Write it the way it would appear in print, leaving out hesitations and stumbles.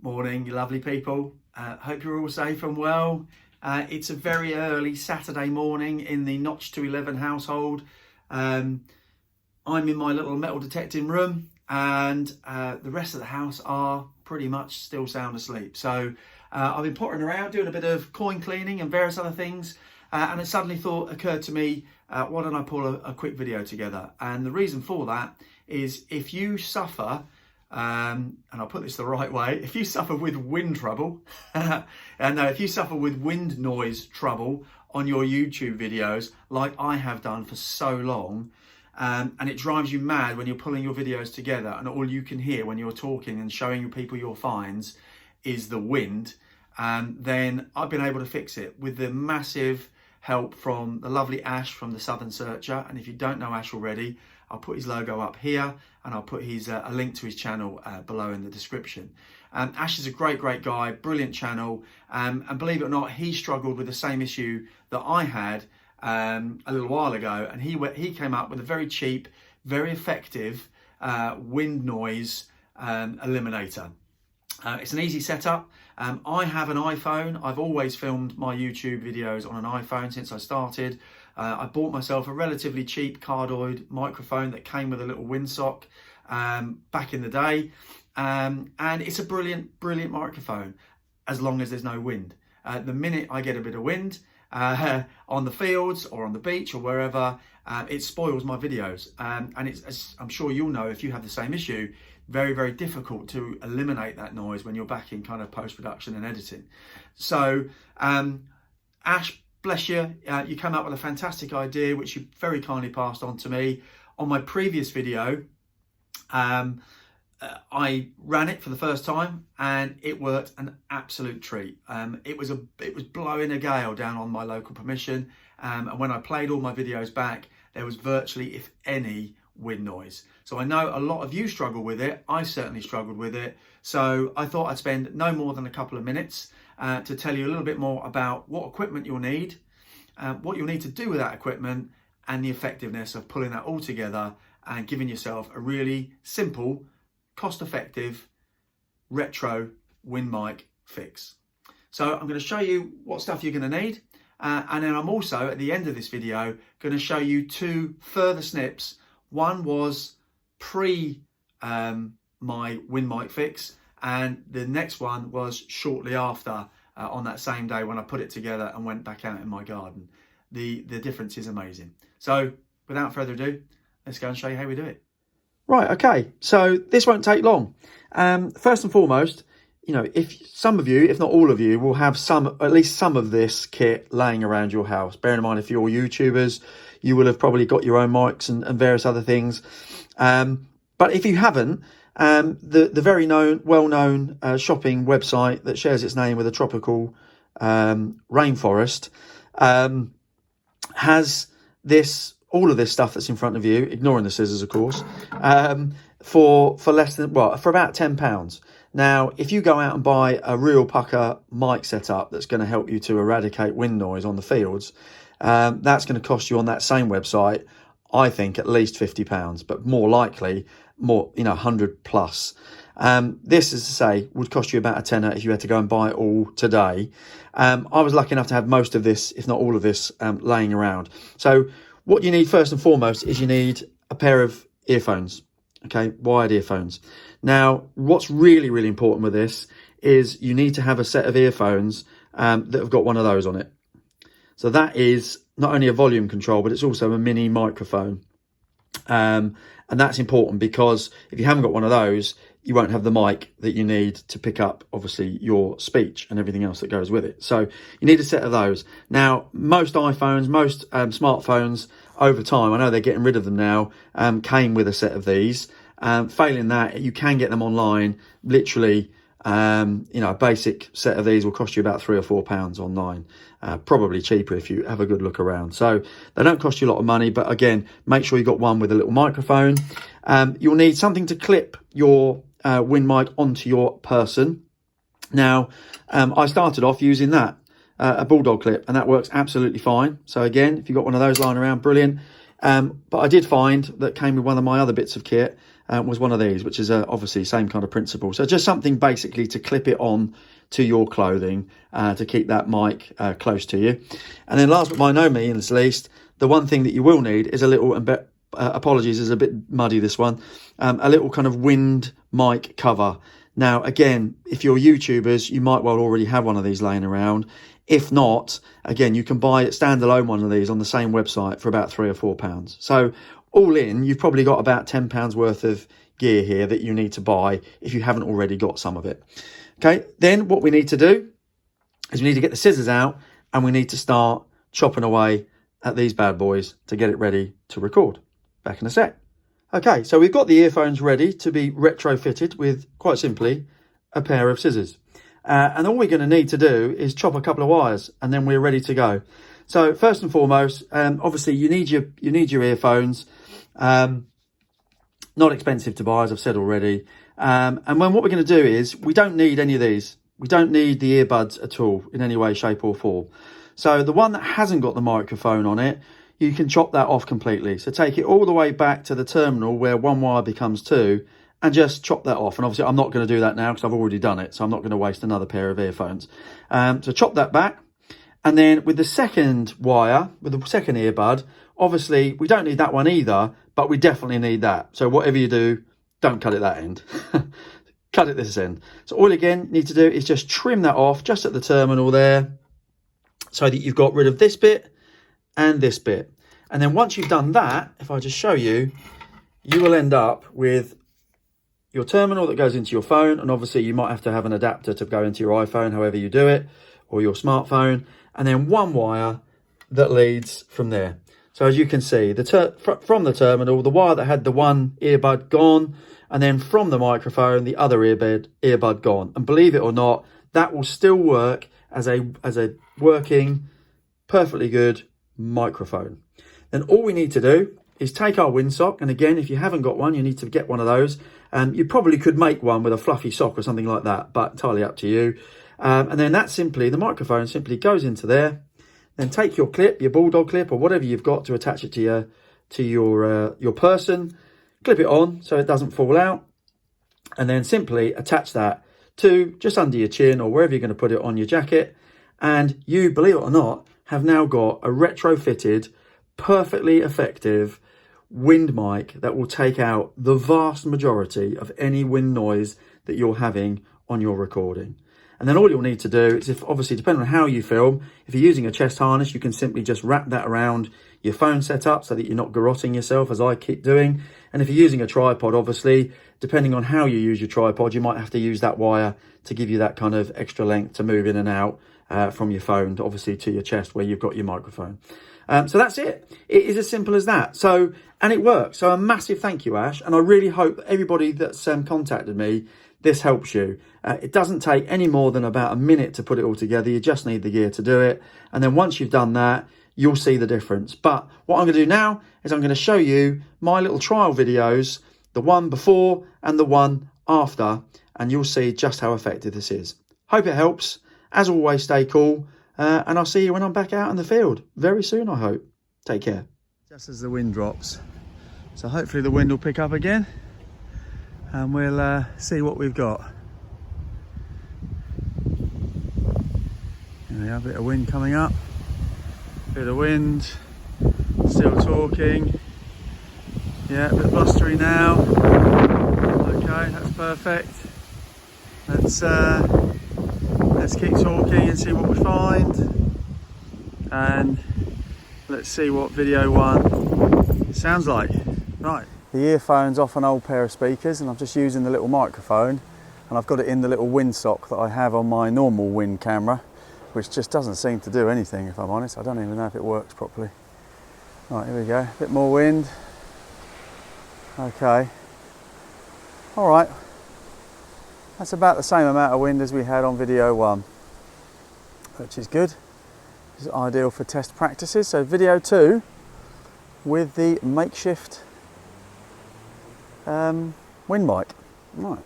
Morning, you lovely people. Hope you're all safe and well. It's a very early Saturday morning in the Notch to 11 household. I'm in my little metal detecting room and the rest of the house are pretty much still sound asleep. So I've been pottering around doing a bit of coin cleaning and various other things, and it suddenly occurred to me, why don't I pull a quick video together? And the reason for that is if you suffer, and I'll put this the right way, if you suffer with wind trouble, and if you suffer with wind noise trouble on your YouTube videos, like I have done for so long, and it drives you mad when you're pulling your videos together and all you can hear when you're talking and showing people your finds is the wind, then I've been able to fix it with the massive help from the lovely Ash from the Southern Searcher. And if you don't know Ash already, I'll put his logo up here and I'll put a link to his channel below in the description. Ash is a great guy, brilliant channel, and believe it or not, he struggled with the same issue that I had a little while ago, and he came up with a very cheap, very effective wind noise eliminator. It's an easy setup. I have an iPhone. I've always filmed my YouTube videos on an iPhone since I started. I bought myself a relatively cheap cardioid microphone that came with a little windsock back in the day. And it's a brilliant microphone as long as there's no wind. The minute I get a bit of wind on the fields or on the beach or wherever, it spoils my videos. And it's, as I'm sure you'll know if you have the same issue, very difficult to eliminate that noise when you're back in kind of post-production and editing. So Ash, bless you, you came up with a fantastic idea which you very kindly passed on to me. On my previous video, I ran it for the first time and it worked an absolute treat. It was blowing a gale down on my local permission, and when I played all my videos back, there was virtually, if any, wind noise. So I know a lot of you struggle with it. I certainly struggled with it. So I thought I'd spend no more than a couple of minutes to tell you a little bit more about what equipment you'll need, what you'll need to do with that equipment, and the effectiveness of pulling that all together and giving yourself a really simple, cost-effective, retro wind mic fix. So I'm going to show you what stuff you're going to need, and then I'm also, at the end of this video, going to show you two further snips. One was pre my wind mic fix, and the next one was shortly after, on that same day when I put it together and went back out in my garden. The difference is amazing. So without further ado, let's go and show you how we do it. Right, okay, so this won't take long. First and foremost, you know, if some of you, if not all of you, will have at least some of this kit laying around your house. Bearing in mind, if you're YouTubers, you will have probably got your own mics and various other things. But if you haven't, the very well-known shopping website that shares its name with a tropical rainforest has all of this stuff that's in front of you, ignoring the scissors, of course, for less than, well, for about £10. Now, if you go out and buy a real pucker mic setup that's going to help you to eradicate wind noise on the fields, that's going to cost you on that same website, I think, at least £50, but more likely, 100 plus. This, as I say, would cost you about a tenner if you had to go and buy it all today. I was lucky enough to have most of this, if not all of this, laying around. So what you need first and foremost is you need a pair of earphones, okay, wired earphones. Now, what's really important with this is you need to have a set of earphones that have got one of those on it. So that is not only a volume control, but it's also a mini microphone. And that's important because if you haven't got one of those, you won't have the mic that you need to pick up, obviously, your speech and everything else that goes with it. So you need a set of those. Now, most iPhones, most smartphones over time, I know they're getting rid of them now, came with a set of these. Failing that, you can get them online. Literally, a basic set of these will cost you about £3 or £4 online. Probably cheaper if you have a good look around. So they don't cost you a lot of money, but again, make sure you've got one with a little microphone. You'll need something to clip your wind mic onto your person. Now, I started off using that, a bulldog clip, and that works absolutely fine. So again, if you've got one of those lying around, brilliant. But I did find that came with one of my other bits of kit was one of these, which is obviously same kind of principle. So just something basically to clip it on to your clothing to keep that mic close to you. And then last but by no means least, the one thing that you will need is a little, apologies, is a bit muddy this one, a little kind of wind mic cover. Now, again, if you're YouTubers, you might well already have one of these laying around. If not, again, you can buy a standalone one of these on the same website for about £3 or £4. So all in, you've probably got about £10 worth of gear here that you need to buy if you haven't already got some of it. Okay, then what we need to do is we need to get the scissors out and we need to start chopping away at these bad boys to get it ready to record. Back in a sec. Okay, so we've got the earphones ready to be retrofitted with, quite simply, a pair of scissors. And all we're going to need to do is chop a couple of wires and then we're ready to go. So first and foremost, obviously you need your earphones. Not expensive to buy, as I've said already. And then what we're going to do is, we don't need any of these. We don't need the earbuds at all in any way, shape or form. So the one that hasn't got the microphone on it, you can chop that off completely. So take it all the way back to the terminal where one wire becomes two and just chop that off. And obviously I'm not going to do that now because I've already done it. So I'm not going to waste another pair of earphones. So chop that back. And then with the second wire, with the second earbud, obviously we don't need that one either, but we definitely need that. So whatever you do, don't cut it that end. Cut it this end. So all again need to do is just trim that off just at the terminal there so that you've got rid of this bit and this bit. And then once you've done that, if I just show you, you will end up with your terminal that goes into your phone. And obviously you might have to have an adapter to go into your iPhone, however you do it, or your smartphone. And then one wire that leads from there. So as you can see, from the terminal, the wire that had the one earbud gone, and then from the microphone, the other earbud gone. And believe it or not, that will still work as a working, perfectly good microphone. Then all we need to do is take our windsock, and again, if you haven't got one, you need to get one of those. You probably could make one with a fluffy sock or something like that, but entirely up to you. And then that simply, the microphone simply goes into there. Then take your clip, your bulldog clip, or whatever you've got to attach it to your person. Clip it on so it doesn't fall out, and then simply attach that to just under your chin or wherever you're going to put it on your jacket. And you, believe it or not, have now got a retrofitted, perfectly effective wind mic that will take out the vast majority of any wind noise that you're having on your recording. And then all you'll need to do is, if obviously depending on how you film, if you're using a chest harness, you can simply just wrap that around your phone setup so that you're not garroting yourself, as I keep doing. And if you're using a tripod, obviously, depending on how you use your tripod, you might have to use that wire to give you that kind of extra length to move in and out from your phone, obviously, to your chest where you've got your microphone. So that's it. It is as simple as that. So, and it works. So a massive thank you, Ash. And I really hope everybody that's contacted me, this helps you. It doesn't take any more than about a minute to put it all together. You just need the gear to do it. And then once you've done that, you'll see the difference. But what I'm going to do now is I'm going to show you my little trial videos, the one before and the one after, and you'll see just how effective this is. Hope it helps. As always, stay cool. And I'll see you when I'm back out in the field very soon, I hope. Take care. Just as the wind drops. So hopefully the wind will pick up again. And we'll see what we've got. There we are, a bit of wind coming up. Bit of wind. Still talking. Yeah, a bit blustery now. Okay, that's perfect. Let's keep talking and see what we find. And let's see what video one sounds like. Right. The earphone's off an old pair of speakers, and I'm just using the little microphone, and I've got it in the little windsock that I have on my normal wind camera, which just doesn't seem to do anything, if I'm honest. I don't even know if it works properly. Right, here we go, a bit more wind. Okay. All right. That's about the same amount of wind as we had on video one, which is good. It's ideal for test practices. So video two with the makeshift wind mic. Right.